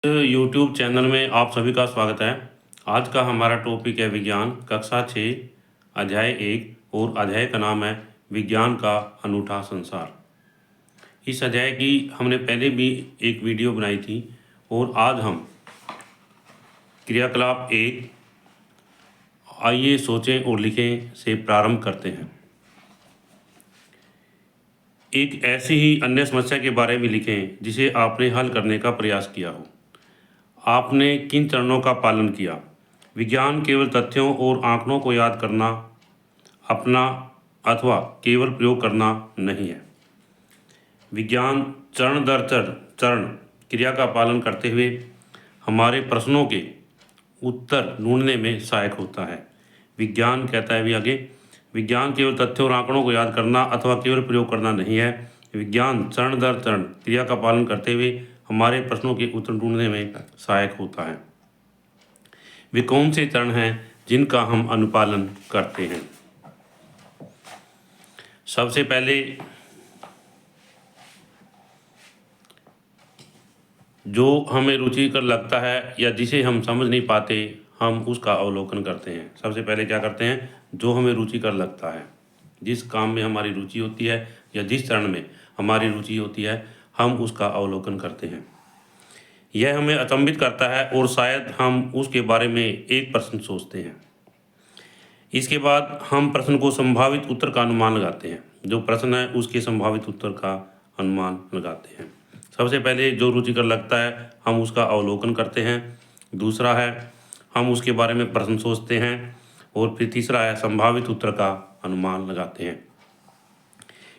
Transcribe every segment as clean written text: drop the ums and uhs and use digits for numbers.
YouTube channel में आप सभी का स्वागत है। आज का हमारा टॉपिक है विज्ञान कक्षा 6 अध्याय 1 और अध्याय का नाम है विज्ञान का अनूठा संसार। इस अध्याय की हमने पहले भी एक वीडियो बनाई थी और आज हम क्रियाकलाप 1 आइए सोचें और लिखें से प्रारंभ करते हैं। एक ऐसी ही अन्य समस्या के बारे में लिखें जिसे आपने हल करने का प्रयास किया हो। आपने किन चरणों का पालन किया? विज्ञान केवल तथ्यों और आंकड़ों को याद करना, अपना अथवा केवल प्रयोग करना नहीं है। विज्ञान चरण दर चरण क्रिया का पालन करते हुए हमारे प्रश्नों के उत्तर ढूंढने में सहायक होता है। विज्ञान कहता है भी आगे, विज्ञान केवल तथ्यों और आंकड़ों को याद करना अथवा केवल प्रयोग करना नहीं है। विज्ञान चरण दर चरण क्रिया का पालन करते हुए हमारे प्रश्नों के उत्तर ढूंढने में सहायक होता है। वे कौन से चरण हैं जिनका हम अनुपालन करते हैं? सबसे पहले जो हमें रुचिकर लगता है या जिसे हम समझ नहीं पाते, हम उसका अवलोकन करते हैं। सबसे पहले क्या करते हैं? जो हमें रुचिकर लगता है, जिस काम में हमारी रुचि होती है या जिस चरण में हमारी रुचि होती है, हम उसका अवलोकन करते हैं। यह हमें अचंभित करता है और शायद हम उसके बारे में एक प्रश्न सोचते हैं। इसके बाद हम प्रश्न को संभावित उत्तर का अनुमान लगाते हैं। जो प्रश्न है उसके संभावित उत्तर का अनुमान लगाते हैं। सबसे पहले जो रुचिकर लगता है हम उसका अवलोकन करते हैं। दूसरा है हम उसके बारे में प्रश्न सोचते हैं और फिर तीसरा है संभावित उत्तर का अनुमान लगाते हैं।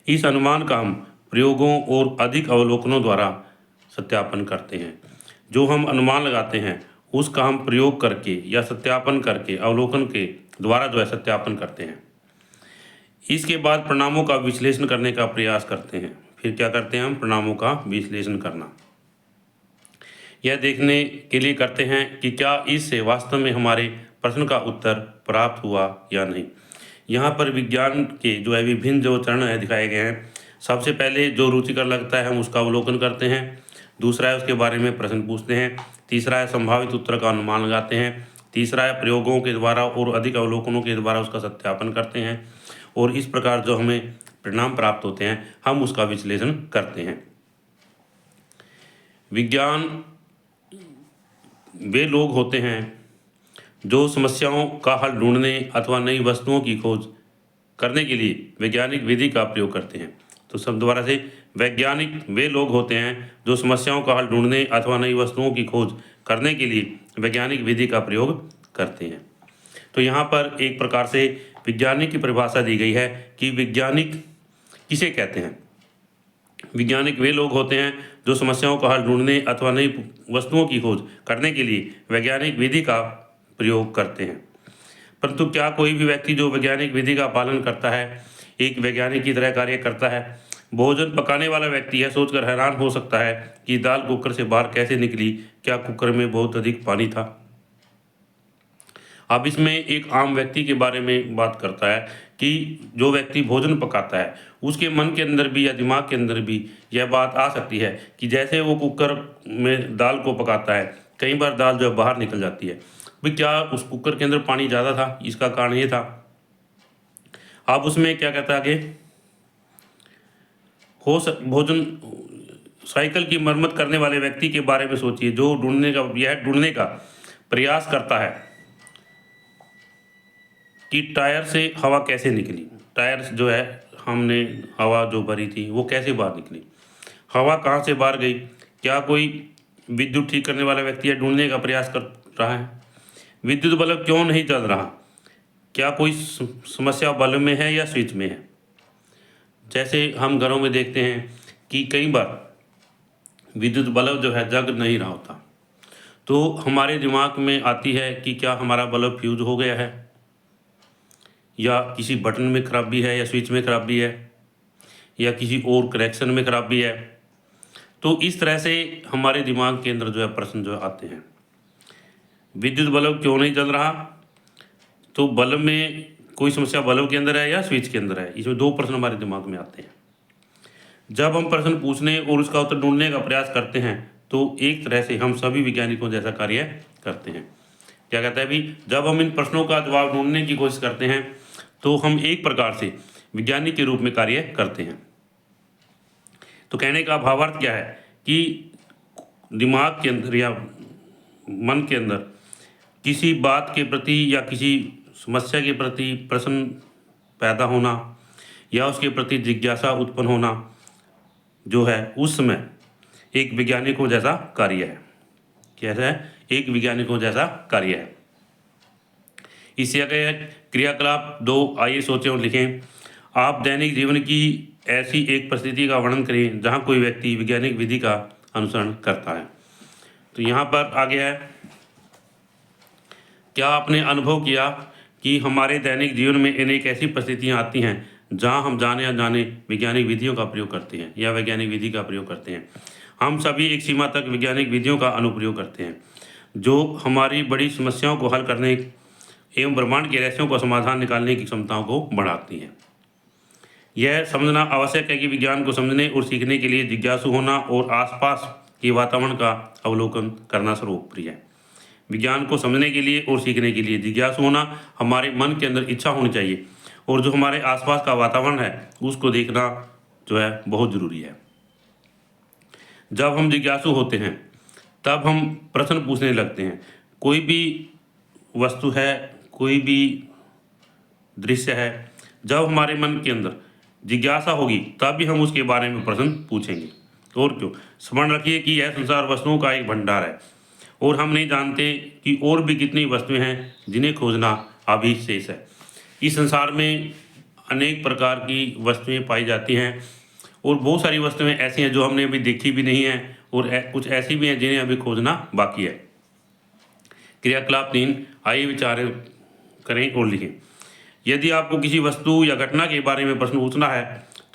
इस अनुमान का हम प्रयोगों और अधिक अवलोकनों द्वारा सत्यापन करते हैं। जो हम अनुमान लगाते हैं उसका हम प्रयोग करके या सत्यापन करके अवलोकन के द्वारा जो है सत्यापन करते हैं। इसके बाद परिणामों का विश्लेषण करने का प्रयास करते हैं। फिर क्या करते हैं? हम परिणामों का विश्लेषण करना, यह देखने के लिए करते हैं कि क्या इससे वास्तव में हमारे प्रश्न का उत्तर प्राप्त हुआ या नहीं। यहाँ पर विज्ञान के जो है विभिन्न जो चरण है दिखाए गए हैं। सबसे पहले जो रुचिकर लगता है हम उसका अवलोकन करते हैं। दूसरा है उसके बारे में प्रश्न पूछते हैं। तीसरा है संभावित उत्तर का अनुमान लगाते हैं। तीसरा है प्रयोगों के द्वारा और अधिक अवलोकनों के द्वारा उसका सत्यापन करते हैं। और इस प्रकार जो हमें परिणाम प्राप्त होते हैं हम उसका विश्लेषण करते हैं। विज्ञान वे लोग होते हैं जो समस्याओं का हल ढूंढने अथवा नई वस्तुओं की खोज करने के लिए वैज्ञानिक विधि का प्रयोग करते हैं। तो सब दोबारा से, वैज्ञानिक वे लोग होते हैं जो समस्याओं का हल ढूंढने अथवा नई वस्तुओं की खोज करने के लिए वैज्ञानिक विधि का प्रयोग करते हैं। तो यहाँ पर एक प्रकार से वैज्ञानिक की परिभाषा दी गई है कि वैज्ञानिक किसे कहते हैं। वैज्ञानिक वे लोग होते हैं जो समस्याओं का हल ढूंढने अथवा नई वस्तुओं की खोज करने के लिए वैज्ञानिक विधि का प्रयोग करते हैं। परंतु क्या कोई भी व्यक्ति जो वैज्ञानिक विधि का पालन करता है एक वैज्ञानिक की तरह कार्य करता है? भोजन पकाने वाला व्यक्ति यह सोचकर हैरान हो सकता है कि दाल कुकर से बाहर कैसे निकली, क्या कुकर में बहुत अधिक पानी था। अब इसमें एक आम व्यक्ति के बारे में बात करता है कि जो व्यक्ति भोजन पकाता है उसके मन के अंदर भी या दिमाग के अंदर भी यह बात आ सकती है कि जैसे वो कुकर में दाल को पकाता है, कई बार दाल जो है बाहर निकल जाती है। भाई क्या उस कुकर के अंदर पानी ज़्यादा था? इसका कारण ये था। अब उसमें क्या कहता है आगे, भोजन साइकिल की मरम्मत करने वाले व्यक्ति के बारे में सोचिए जो ढूंढने का प्रयास करता है कि टायर से हवा कैसे निकली। टायर जो है हमने हवा जो भरी थी वो कैसे बाहर निकली, हवा कहाँ से बाहर गई। क्या कोई विद्युत ठीक करने वाला व्यक्ति है ढूंढने का प्रयास कर रहा है विद्युत बल्ब क्यों नहीं चल रहा, क्या कोई समस्या बल्ब में है या स्विच में है। जैसे हम घरों में देखते हैं कि कई बार विद्युत बल्ब जो है जग नहीं रहा होता, तो हमारे दिमाग में आती है कि क्या हमारा बल्ब फ्यूज हो गया है या किसी बटन में खराबी है या स्विच में खराबी है या किसी और कनेक्शन में खराबी है। तो इस तरह से हमारे दिमाग के अंदर जो है प्रश्न जो आते हैं। विद्युत बल्ब क्यों नहीं चल रहा, तो बल्ब में कोई समस्या बल्ब के अंदर है या स्विच के अंदर है। इसमें दो प्रश्न हमारे दिमाग में आते हैं। जब हम प्रश्न पूछने और उसका उत्तर ढूंढने का प्रयास करते हैं तो एक तरह से हम सभी वैज्ञानिकों जैसा कार्य करते हैं। क्या कहता है अभी, जब हम इन प्रश्नों का जवाब ढूंढने की कोशिश करते हैं तो हम एक प्रकार से वैज्ञानिक के रूप में कार्य करते हैं। तो कहने का भावार्थ क्या है कि दिमाग के अंदर या मन के अंदर किसी बात के प्रति या किसी समस्या के प्रति प्रश्न पैदा होना या उसके प्रति जिज्ञासा उत्पन्न होना जो है उस समय एक वैज्ञानिकों जैसा कार्य है। कैसा है? एक वैज्ञानिकों जैसा कार्य है। इससे आगे क्रियाकलाप 2, आइए सोचें और लिखें। आप दैनिक जीवन की ऐसी एक परिस्थिति का वर्णन करें जहां कोई व्यक्ति वैज्ञानिक विधि का अनुसरण करता है। तो यहाँ पर आगे है, क्या आपने अनुभव किया कि हमारे दैनिक जीवन में अनेक ऐसी परिस्थितियाँ आती हैं जहां हम जाने अनजाने वैज्ञानिक विधियों का प्रयोग करते हैं या वैज्ञानिक विधि का प्रयोग करते हैं। हम सभी एक सीमा तक वैज्ञानिक विधियों का अनुप्रयोग करते हैं जो हमारी बड़ी समस्याओं को हल करने एवं ब्रह्मांड के रहस्यों का समाधान निकालने की क्षमताओं को बढ़ाती हैं। यह समझना आवश्यक है कि विज्ञान को समझने और सीखने के लिए जिज्ञासु होना और आसपास के वातावरण का अवलोकन करना सर्वोपरि है। विज्ञान को समझने के लिए और सीखने के लिए जिज्ञासु होना, हमारे मन के अंदर इच्छा होनी चाहिए और जो हमारे आसपास का वातावरण है उसको देखना जो है बहुत ज़रूरी है। जब हम जिज्ञासु होते हैं तब हम प्रश्न पूछने लगते हैं। कोई भी वस्तु है, कोई भी दृश्य है, जब हमारे मन के अंदर जिज्ञासा होगी तभी हम उसके बारे में प्रश्न पूछेंगे। और क्यों? स्मरण रखिए कि यह संसार वस्तुओं का एक भंडार है और हम नहीं जानते कि और भी कितनी वस्तुएं हैं जिन्हें खोजना अभी शेष है। इस संसार में अनेक प्रकार की वस्तुएं पाई जाती हैं और बहुत सारी वस्तुएं ऐसी हैं जो हमने अभी देखी भी नहीं हैं और कुछ ऐसी भी हैं जिन्हें अभी खोजना बाकी है। क्रियाकलाप 3, आइए विचार करें और लिखें। यदि आपको किसी वस्तु या घटना के बारे में प्रश्न पूछना है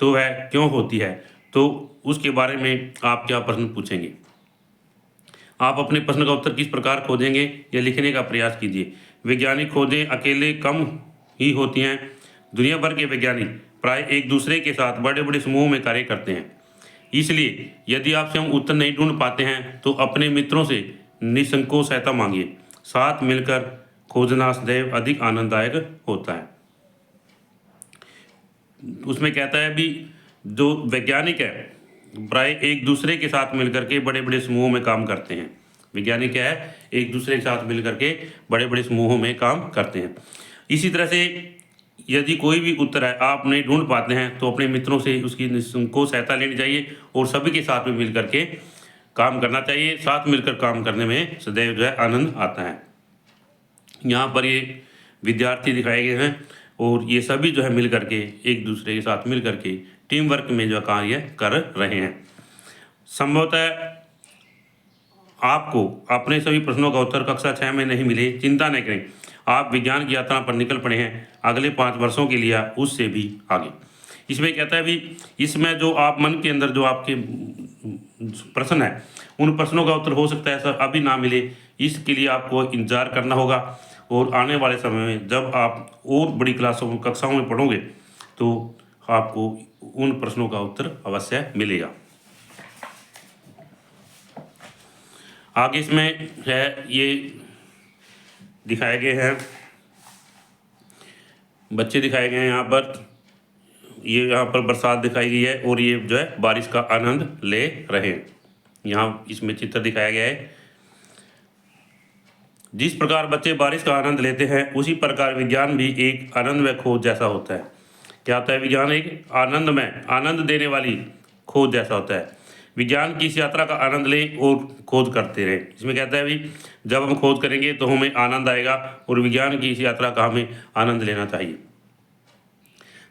तो वह क्यों होती है, तो उसके बारे में आप क्या प्रश्न पूछेंगे? आप अपने प्रश्न का उत्तर किस प्रकार खोजेंगे या लिखने का प्रयास कीजिए। वैज्ञानिक खोजें अकेले कम ही होती हैं। दुनिया भर के वैज्ञानिक प्राय एक दूसरे के साथ बड़े बड़े समूहों में कार्य करते हैं। इसलिए यदि आप स्वयं उत्तर नहीं ढूंढ पाते हैं तो अपने मित्रों से निसंकोच सहायता मांगिए। साथ मिलकर खोजना सदैव अधिक आनंददायक होता है। उसमें कहता है भी जो वैज्ञानिक है प्राय एक दूसरे के साथ मिलकर के बड़े बड़े समूहों में काम करते हैं। वैज्ञानिक क्या है? एक दूसरे के साथ मिलकर के बड़े बड़े समूहों में काम करते हैं। इसी तरह से यदि कोई भी उत्तर है आप नहीं ढूंढ पाते हैं तो अपने मित्रों से उसकी निसंकोच सहायता लेनी चाहिए और सभी के साथ में मिलकर के काम करना चाहिए। साथ मिलकर काम करने में सदैव जो है आनंद आता है। यहाँ पर ये विद्यार्थी दिखाए गए हैं और ये सभी जो है मिल करके एक दूसरे के साथ मिल करके टीम वर्क में जो कार्य कर रहे हैं। संभवतः आपको अपने सभी प्रश्नों का उत्तर कक्षा 6 में नहीं मिले, चिंता न करें। आप विज्ञान की यात्रा पर निकल पड़े हैं अगले 5 वर्षों के लिए, उससे भी आगे। इसमें कहता है भी इसमें जो आप मन के अंदर जो आपके प्रश्न है उन प्रश्नों का उत्तर हो सकता है सर अभी ना मिले, इसके लिए आपको इंतजार करना होगा और आने वाले समय में जब आप और बड़ी क्लासों कक्षाओं में पढ़ोगे तो आपको उन प्रश्नों का उत्तर अवश्य मिलेगा। आगे इसमें है ये दिखाए गए हैं बच्चे दिखाए गए हैं। यहाँ पर बरसात दिखाई गई है और ये जो है बारिश का आनंद ले रहे हैं। यहाँ इसमें चित्र दिखाया गया है। जिस प्रकार बच्चे बारिश का आनंद लेते हैं उसी प्रकार विज्ञान भी एक आनंद व खोज जैसा होता है। क्या होता है? विज्ञान एक आनंद देने वाली खोज जैसा होता है। विज्ञान की इस यात्रा का आनंद लें और खोज करते रहें। इसमें कहता है भी जब हम खोज करेंगे तो हमें आनंद आएगा और विज्ञान की इस यात्रा का हमें आनंद लेना चाहिए।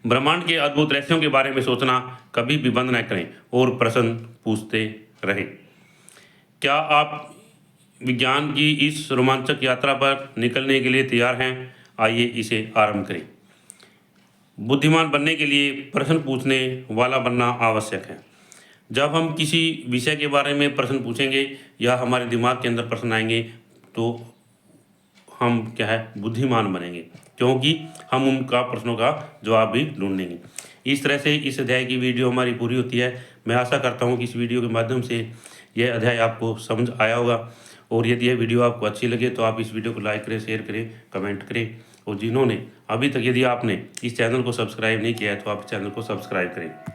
ब्रह्मांड के अद्भुत रहस्यों के बारे में सोचना कभी भी बंद न करें और प्रश्न पूछते रहें। क्या आप विज्ञान की इस रोमांचक यात्रा पर निकलने के लिए तैयार हैं? आइए इसे आरंभ करें। बुद्धिमान बनने के लिए प्रश्न पूछने वाला बनना आवश्यक है। जब हम किसी विषय के बारे में प्रश्न पूछेंगे या हमारे दिमाग के अंदर प्रश्न आएंगे तो हम क्या है बुद्धिमान बनेंगे, क्योंकि हम उनका प्रश्नों का जवाब भी ढूंढेंगे। इस तरह से इस अध्याय की वीडियो हमारी पूरी होती है। मैं आशा करता हूँ कि इस वीडियो के माध्यम से यह अध्याय आपको समझ आया होगा। और यदि यह वीडियो आपको अच्छी लगे तो आप इस वीडियो को लाइक करें, शेयर करें, कमेंट करें। और जिन्होंने अभी तक, यदि आपने इस चैनल को सब्सक्राइब नहीं किया है तो आप इस चैनल को सब्सक्राइब करें।